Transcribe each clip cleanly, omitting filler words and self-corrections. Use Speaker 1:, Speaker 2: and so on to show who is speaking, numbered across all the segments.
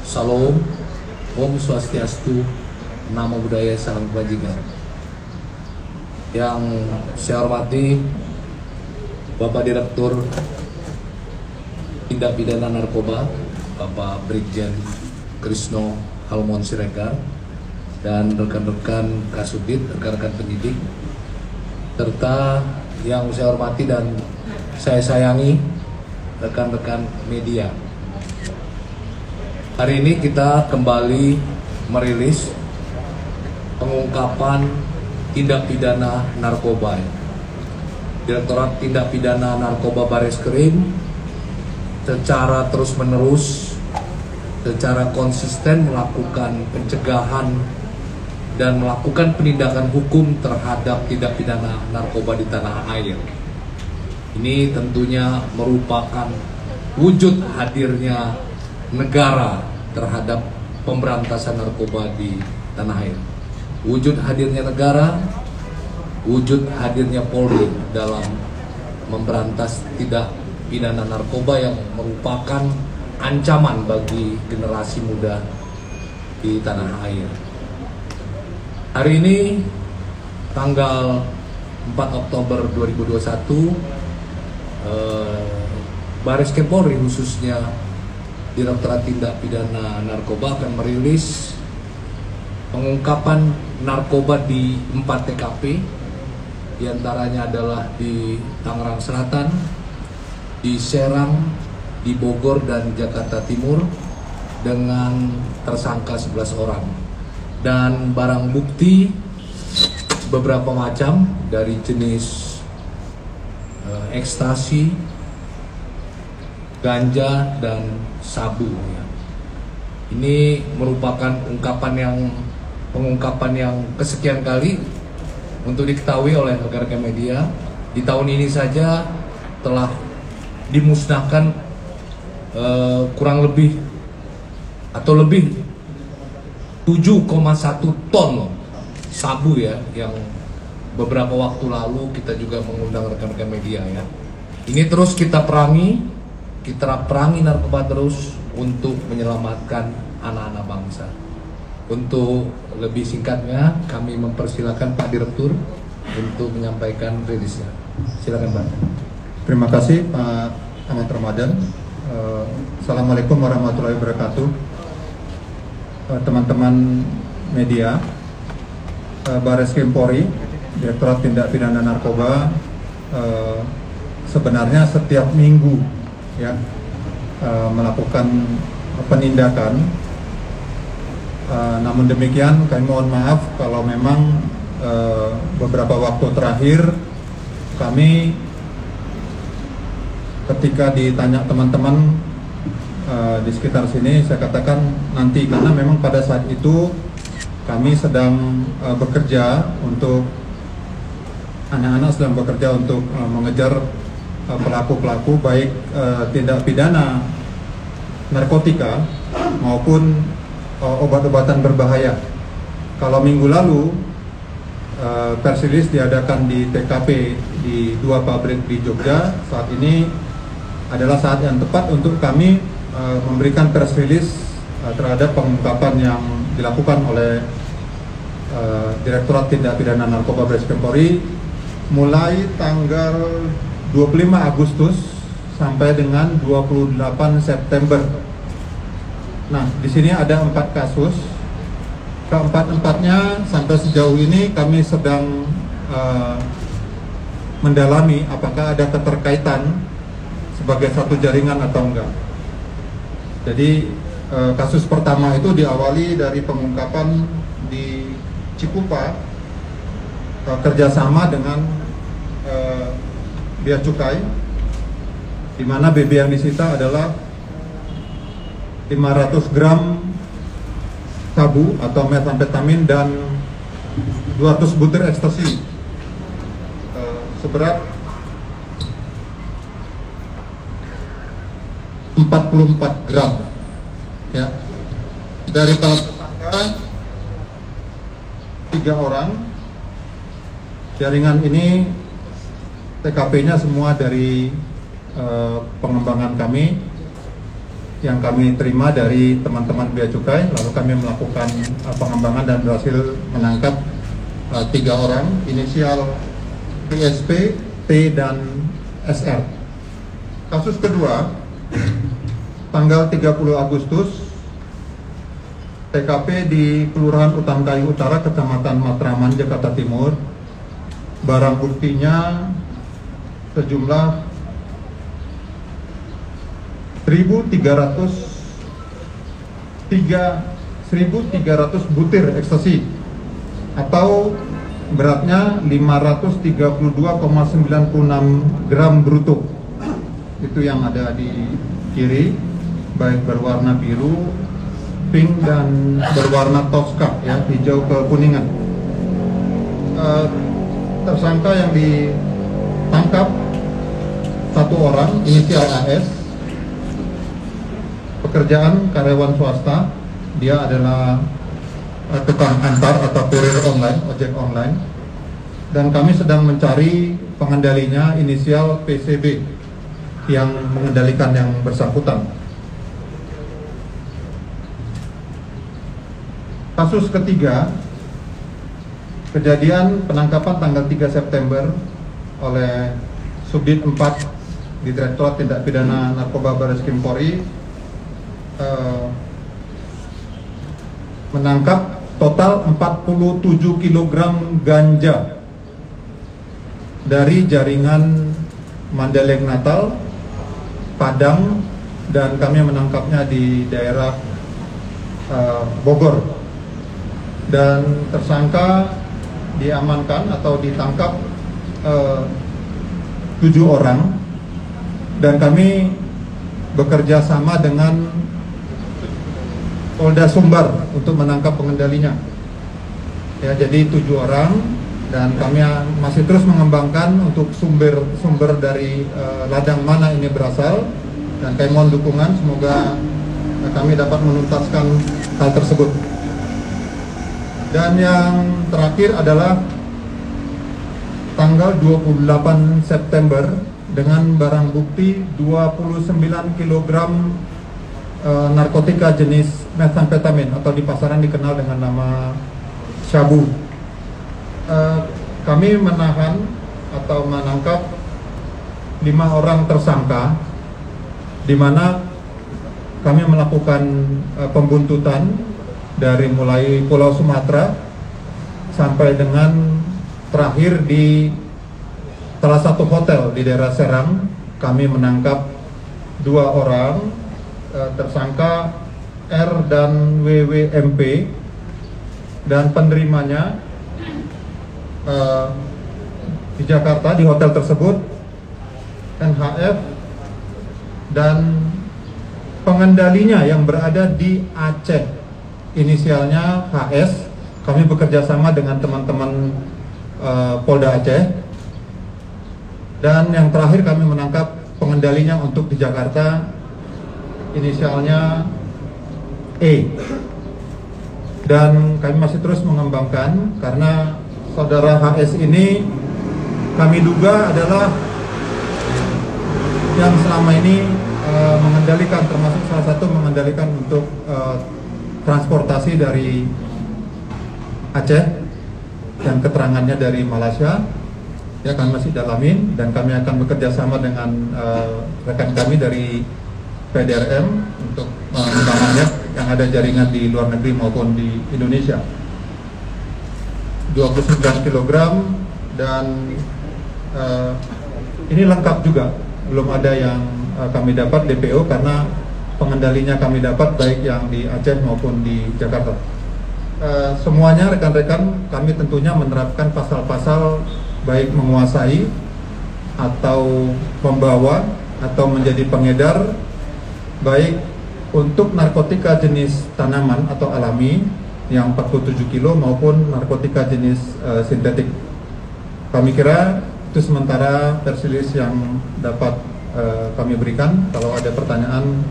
Speaker 1: Salam, Om Swastiastu, Namo Buddhaya, Salam Kebajikan. Yang saya hormati Bapak Direktur Tindak Pidana Narkoba, Bapak Brigjen Krisno Halmon Siregar, dan rekan-rekan Kasubdit, rekan-rekan penyidik, serta yang saya hormati dan saya sayangi rekan-rekan media. Hari ini kita kembali merilis pengungkapan tindak pidana narkoba. Direktorat Tindak Pidana Narkoba Bareskrim secara terus-menerus, secara konsisten melakukan pencegahan dan melakukan penindakan hukum terhadap tindak pidana narkoba di tanah air. Ini tentunya merupakan wujud hadirnya negara terhadap pemberantasan narkoba di tanah air. Wujud hadirnya negara, wujud hadirnya Polri dalam memberantas tindak pidana narkoba yang merupakan ancaman bagi generasi muda di tanah air. Hari ini tanggal 4 Oktober 2021, Bareskrim Polri khususnya Direktorat Tindak Pidana Narkoba akan merilis pengungkapan narkoba di 4 TKP, diantaranya adalah di Tangerang Selatan, di Serang, di Bogor, dan Jakarta Timur dengan tersangka 11 orang. Dan barang bukti beberapa macam dari jenis ekstasi, ganja, dan sabu. Ini merupakan pengungkapan yang kesekian kali untuk diketahui oleh rekan-rekan media. Di tahun ini saja telah dimusnahkan kurang lebih atau lebih 7,1 ton sabu ya, yang beberapa waktu lalu kita juga mengundang rekan-rekan media ya. Ini terus kita perangi narkoba terus untuk menyelamatkan anak-anak bangsa. Untuk lebih singkatnya, kami mempersilakan Pak Direktur untuk menyampaikan rilisnya. Silakan Pak.
Speaker 2: Terima kasih Pak Ahmad Ramadan. Assalamualaikum warahmatullahi wabarakatuh. Teman-teman media, Bareskrim Polri, Direktorat Tindak Pidana Narkoba, sebenarnya setiap minggu ya melakukan penindakan. Namun demikian kami mohon maaf kalau memang beberapa waktu terakhir kami ketika ditanya teman-teman di sekitar sini, saya katakan nanti, karena memang pada saat itu kami sedang bekerja untuk anak-anak sedang bekerja untuk mengejar pelaku-pelaku baik tindak pidana narkotika maupun obat-obatan berbahaya. Kalau minggu lalu press release diadakan di TKP di 2 pabrik di Jogja, saat ini adalah saat yang tepat untuk kami memberikan press release terhadap pengungkapan yang dilakukan oleh Direktorat Tindak Pidana Narkoba Bareskrim Polri mulai tanggal 25 Agustus sampai dengan 28 September. Nah, di sini ada 4 kasus. Keempat-empatnya sampai sejauh ini kami sedang mendalami apakah ada keterkaitan sebagai satu jaringan atau enggak. Jadi kasus pertama itu diawali dari pengungkapan di Cikupa, kerjasama dengan Bea Cukai, di mana BB yang disita adalah 500 gram sabu atau metamfetamin dan 200 butir ekstasi seberat 44 gram ya. Dari para tersangka 3 orang. Jaringan ini TKP-nya semua dari pengembangan kami yang kami terima dari teman-teman Bea Cukai, lalu kami melakukan pengembangan dan berhasil menangkap 3 orang, inisial PSP, T, dan SR. Kasus kedua, tanggal 30 Agustus, TKP di Kelurahan Utankayu Utara, Kecamatan Matraman, Jakarta Timur. Barang buktinya sejumlah 1.300 butir ekstasi atau beratnya 532,96 gram bruto. Itu yang ada di kiri, baik berwarna biru, pink, dan berwarna Tosca, ya, hijau kekuningan. Tersangka yang ditangkap 1 orang, inisial AS, pekerjaan karyawan swasta, dia adalah tukang antar atau kurir online, ojek online, dan kami sedang mencari pengendalinya, inisial PCB, yang mengendalikan yang bersangkutan. Kasus ketiga, kejadian penangkapan tanggal 3 September oleh Subdit 4 di Direktorat Tindak Pidana Narkoba Barreskrim Polri, menangkap total 47 kg ganja dari jaringan Mandaleng Natal, Padang, dan kami menangkapnya di daerah Bogor. Dan tersangka diamankan atau ditangkap 7 orang, dan kami bekerja sama dengan Polda Sumbar untuk menangkap pengendalinya. Ya, jadi 7 orang, dan kami masih terus mengembangkan untuk sumber dari ladang mana ini berasal, dan kami mohon dukungan, semoga kami dapat menuntaskan hal tersebut. Dan yang terakhir adalah tanggal 28 September dengan barang bukti 29 kg narkotika jenis methamfetamin atau di pasaran dikenal dengan nama syabu. Kami menahan atau menangkap 5 orang tersangka, di mana kami melakukan pembuntutan dari mulai Pulau Sumatera sampai dengan terakhir di salah satu hotel di daerah Serang. Kami menangkap 2 orang tersangka R dan WWMP, dan penerimanya di Jakarta di hotel tersebut NHF, dan pengendalinya yang berada di Aceh, inisialnya HS. Kami bekerja sama dengan teman-teman Polda Aceh, dan yang terakhir kami menangkap pengendalinya untuk di Jakarta, inisialnya E. Dan kami masih terus mengembangkan karena saudara HS ini kami duga adalah yang selama ini mengendalikan, termasuk salah satu mengendalikan untuk transportasi dari Aceh dan keterangannya dari Malaysia. Ya, kami masih dalamin, dan kami akan bekerja sama dengan rekan kami dari PDRM untuk mengamannya yang ada jaringan di luar negeri maupun di Indonesia. 29 kg, dan ini lengkap juga, belum ada yang kami dapat DPO karena pengendalinya kami dapat baik yang di Aceh maupun di Jakarta. Semuanya rekan-rekan kami tentunya menerapkan pasal-pasal baik menguasai atau membawa atau menjadi pengedar, baik untuk narkotika jenis tanaman atau alami yang 47 kilo maupun narkotika jenis sintetik. Kami kira itu sementara versi list yang dapat kami berikan. Kalau ada pertanyaan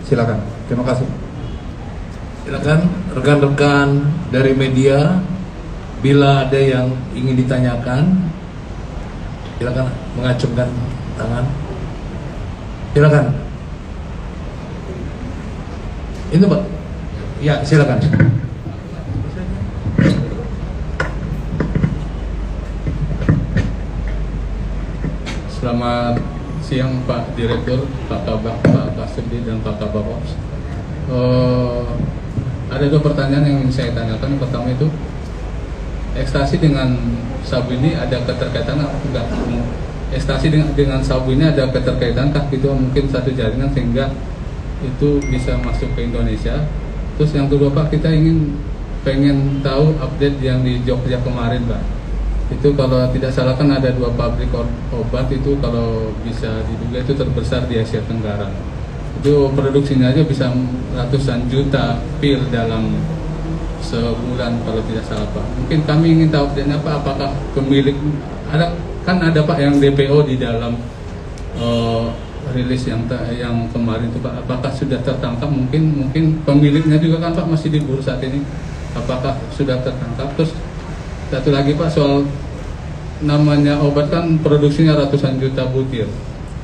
Speaker 2: silakan. Terima kasih.
Speaker 1: Silakan rekan-rekan dari media, bila ada yang ingin ditanyakan, silakan mengacungkan tangan. Silakan. Itu Pak. Ya, silakan. Selamat siang Pak Direktur, Pak Kabak, Pak Kasubdi, dan Pak Kabapops. Ada dua pertanyaan yang ingin saya tanyakan. Pertama itu, ekstasi dengan sabu ini ada keterkaitan atau enggak? Ekstasi dengan sabu ini ada keterkaitan kah gitu, mungkin satu jaringan sehingga itu bisa masuk ke Indonesia. Terus yang kedua Pak, kita pengen tahu update yang di Jogja kemarin Pak. Itu kalau tidak salah kan ada 2 pabrik obat itu, kalau bisa diduga itu terbesar di Asia Tenggara. Itu produksinya aja bisa ratusan juta pil dalam sebulan kalau tidak salah Pak. Mungkin kami ingin tahu update-nya Pak, apakah pemilik ada Pak yang DPO di dalam rilis yang kemarin itu Pak, apakah sudah tertangkap? Mungkin pemiliknya juga kan Pak masih diburu saat ini, apakah sudah tertangkap? Terus satu lagi Pak, soal namanya obat kan produksinya ratusan juta butir,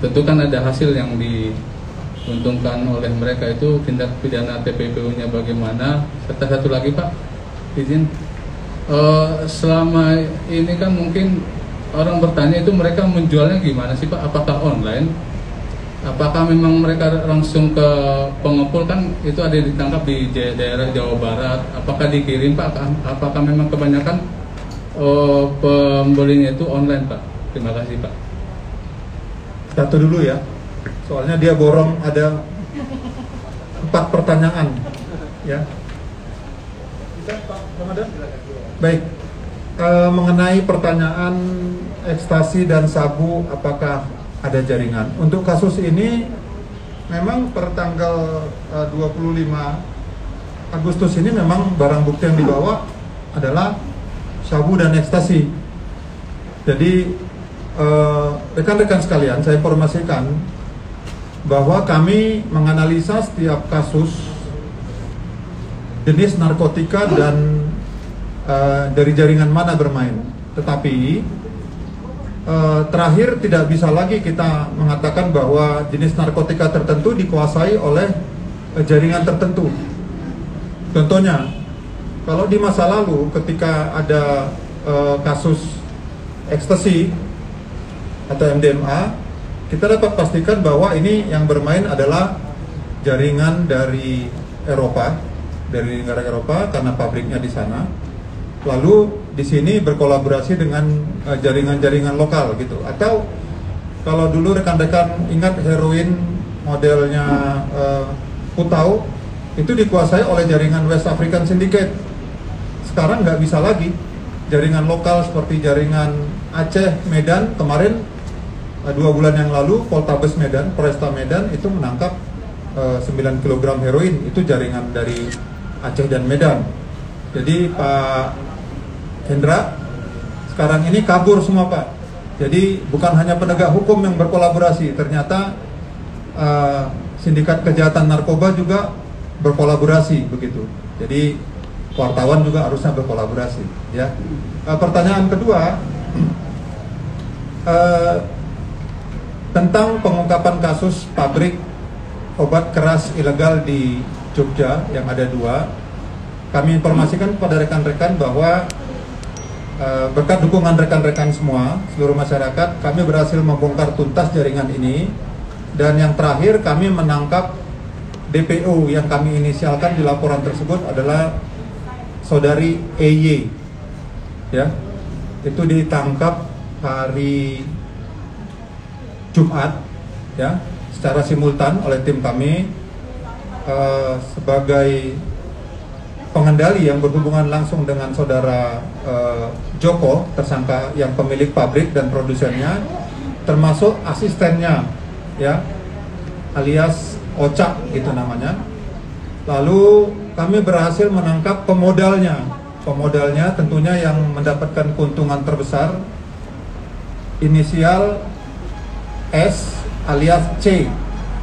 Speaker 1: tentu kan ada hasil yang diuntungkan oleh mereka, itu tindak pidana TPPU-nya bagaimana? Serta satu lagi Pak, izin, selama ini kan mungkin orang bertanya itu mereka menjualnya gimana sih Pak? Apakah online? Apakah memang mereka langsung ke pengepul, kan itu ada yang ditangkap di daerah Jawa Barat? Apakah dikirim Pak? Apakah memang kebanyakan pembelinya itu online Pak? Terima kasih Pak.
Speaker 2: Satu dulu ya, soalnya dia borong ada 4 pertanyaan ya. Baik, mengenai pertanyaan ekstasi dan sabu apakah ada jaringan. Untuk kasus ini memang per tanggal 25 Agustus ini memang barang bukti yang dibawa adalah sabu dan ekstasi. Jadi rekan-rekan sekalian, saya informasikan bahwa kami menganalisa setiap kasus jenis narkotika dan dari jaringan mana bermain. Tetapi terakhir tidak bisa lagi kita mengatakan bahwa jenis narkotika tertentu dikuasai oleh jaringan tertentu. Contohnya, kalau di masa lalu ketika ada kasus ekstasi atau MDMA, kita dapat pastikan bahwa ini yang bermain adalah jaringan dari Eropa, dari negara Eropa karena pabriknya di sana. Lalu di sini berkolaborasi dengan jaringan-jaringan lokal gitu. Atau kalau dulu rekan-rekan ingat heroin modelnya Putau itu dikuasai oleh jaringan West African Syndicate. Sekarang nggak bisa lagi. Jaringan lokal seperti jaringan Aceh, Medan, kemarin 2 bulan yang lalu Poltabes Medan, Polresta Medan itu menangkap 9 kg heroin. Itu jaringan dari Aceh dan Medan. Jadi Pak Hendra sekarang ini kabur semua Pak. Jadi bukan hanya penegak hukum yang berkolaborasi, ternyata sindikat kejahatan narkoba juga berkolaborasi begitu. Jadi wartawan juga harusnya berkolaborasi ya. Pertanyaan kedua tentang pengungkapan kasus pabrik obat keras ilegal di Jogja yang ada 2. Kami informasikan kepada rekan-rekan bahwa berkat dukungan rekan-rekan semua, seluruh masyarakat, kami berhasil membongkar tuntas jaringan ini. Dan yang terakhir, kami menangkap DPO yang kami inisialkan di laporan tersebut adalah saudari EY. Ya, itu ditangkap hari Jumat, ya, secara simultan oleh tim kami sebagai pengendali yang berhubungan langsung dengan saudara Joko, tersangka yang pemilik pabrik dan produsennya, termasuk asistennya, ya, alias Ocak gitu namanya. Lalu kami berhasil menangkap pemodalnya tentunya yang mendapatkan keuntungan terbesar, inisial S alias C,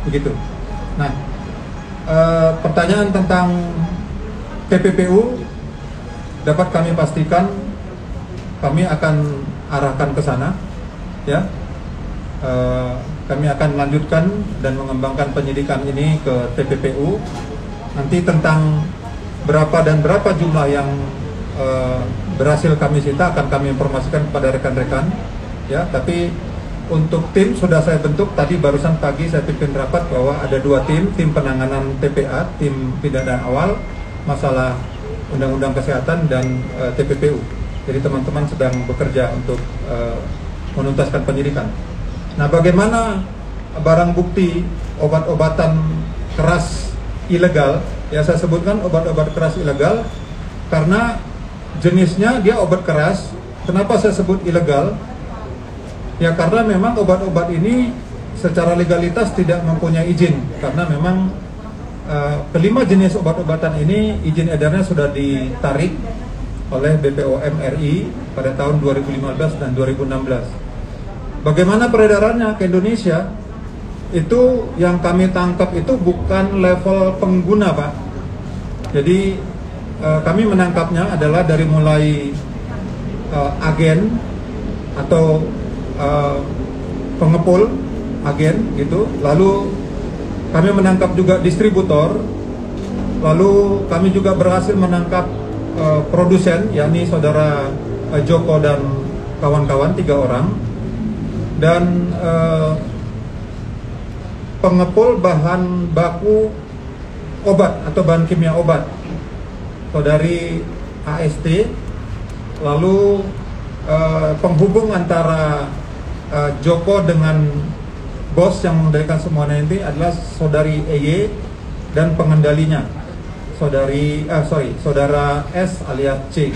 Speaker 2: begitu. Nah, pertanyaan tentang TPPU dapat kami pastikan kami akan arahkan ke sana, ya. Kami akan melanjutkan dan mengembangkan penyidikan ini ke TPPU Nanti tentang berapa dan berapa jumlah yang berhasil kami sita akan kami informasikan kepada rekan-rekan, ya. Tapi untuk tim sudah saya bentuk, tadi barusan pagi saya pimpin rapat bahwa ada 2 tim penanganan TPA, tim pidana awal masalah undang-undang kesehatan dan TPPU. Jadi teman-teman sedang bekerja untuk menuntaskan penyidikan. Nah, bagaimana barang bukti obat-obatan keras ilegal, ya saya sebutkan obat-obat keras ilegal karena jenisnya dia obat keras. Kenapa saya sebut ilegal? Ya karena memang obat-obat ini secara legalitas tidak mempunyai izin, karena memang kelima jenis obat-obatan ini izin edarnya sudah ditarik oleh BPOM RI pada tahun 2015 dan 2016. Bagaimana peredarannya ke Indonesia? Itu yang kami tangkap itu bukan level pengguna, Pak. Jadi kami menangkapnya adalah dari mulai agen atau pengepul, agen gitu. Lalu kami menangkap juga distributor. Lalu kami juga berhasil menangkap produsen, yakni saudara Joko dan kawan-kawan 3 orang. Dan pengepul bahan baku obat atau bahan kimia obat, saudari AST. Lalu penghubung antara Joko dengan bos yang mengendalikan semuanya ini adalah saudari EY dan pengendalinya saudara S alias C.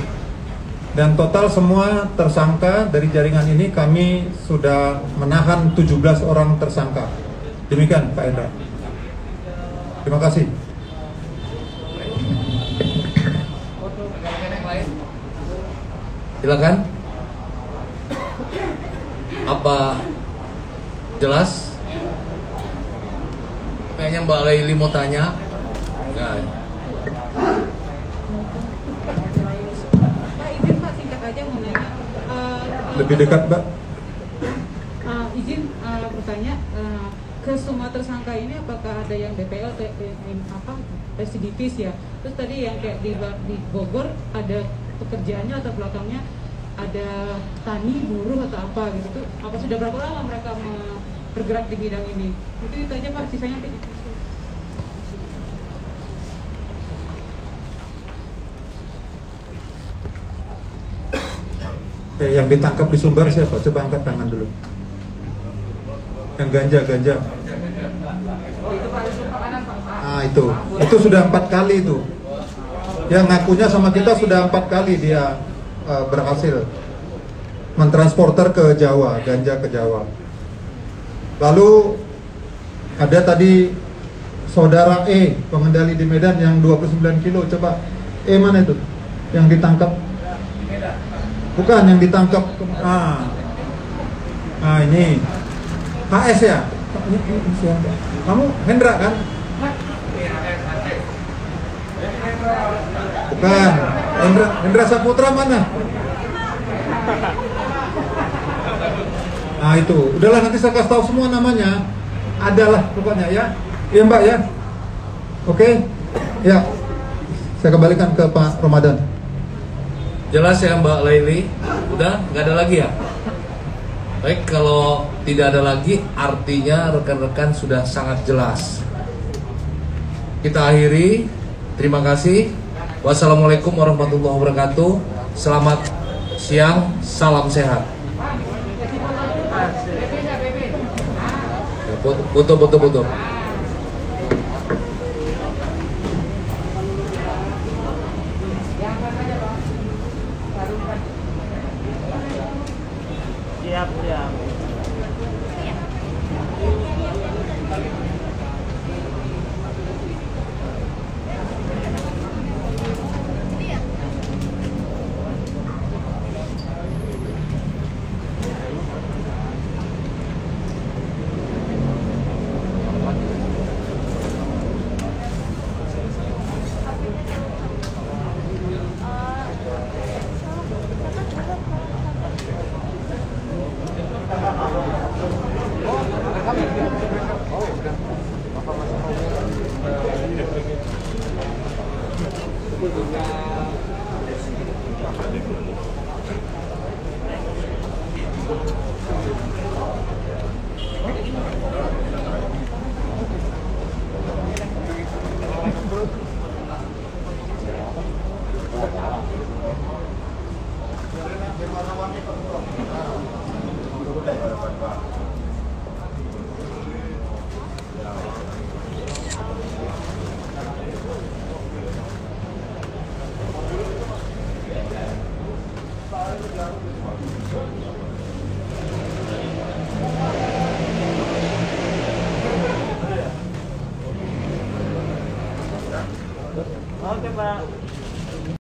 Speaker 2: Dan total semua tersangka dari jaringan ini kami sudah menahan 17 orang tersangka. Demikian Pak Endra. Terima kasih.
Speaker 1: Silakan. Apa jelas? Kayaknya Mbak Laili mau tanya. Enggak.
Speaker 3: Pak, izin Pak, singkat aja mau nanya.
Speaker 2: Lebih dekat, Mbak.
Speaker 3: Izin bertanya, ke semua tersangka ini apakah ada yang DPL residivis ya? Terus tadi yang kayak di Bogor ada pekerjaannya atau belakangnya ada tani, buruh atau apa gitu? Apa sudah berapa lama mereka bergerak di bidang ini? Itu aja Pak, sisanya nanti.
Speaker 2: Yang ditangkap di Sumbar siapa? Coba angkat tangan dulu. Yang ganja. Itu sudah 4 kali itu. Yang ngakunya sama kita sudah 4 kali dia berhasil mentransporter ke Jawa, ganja ke Jawa. Lalu ada tadi saudara E, pengendali di Medan yang 29 kilo. Coba E mana itu? Yang ditangkap? Bukan, yang ditangkap. Ini HS ya? Ini siapa? Kamu Hendra kan? Bukan. Hendra Saputra mana? Nah itu, udahlah nanti saya kasih tahu semua namanya. Adalah pokoknya ya. Iya Mbak ya. Oke. Ya. Saya kembalikan ke Pak Ramadan.
Speaker 1: Jelas ya Mbak Laili? Udah, nggak ada lagi ya? Baik, kalau tidak ada lagi, artinya rekan-rekan sudah sangat jelas. Kita akhiri. Terima kasih. Wassalamualaikum warahmatullahi wabarakatuh. Selamat siang, salam sehat. Foto.
Speaker 4: Siap.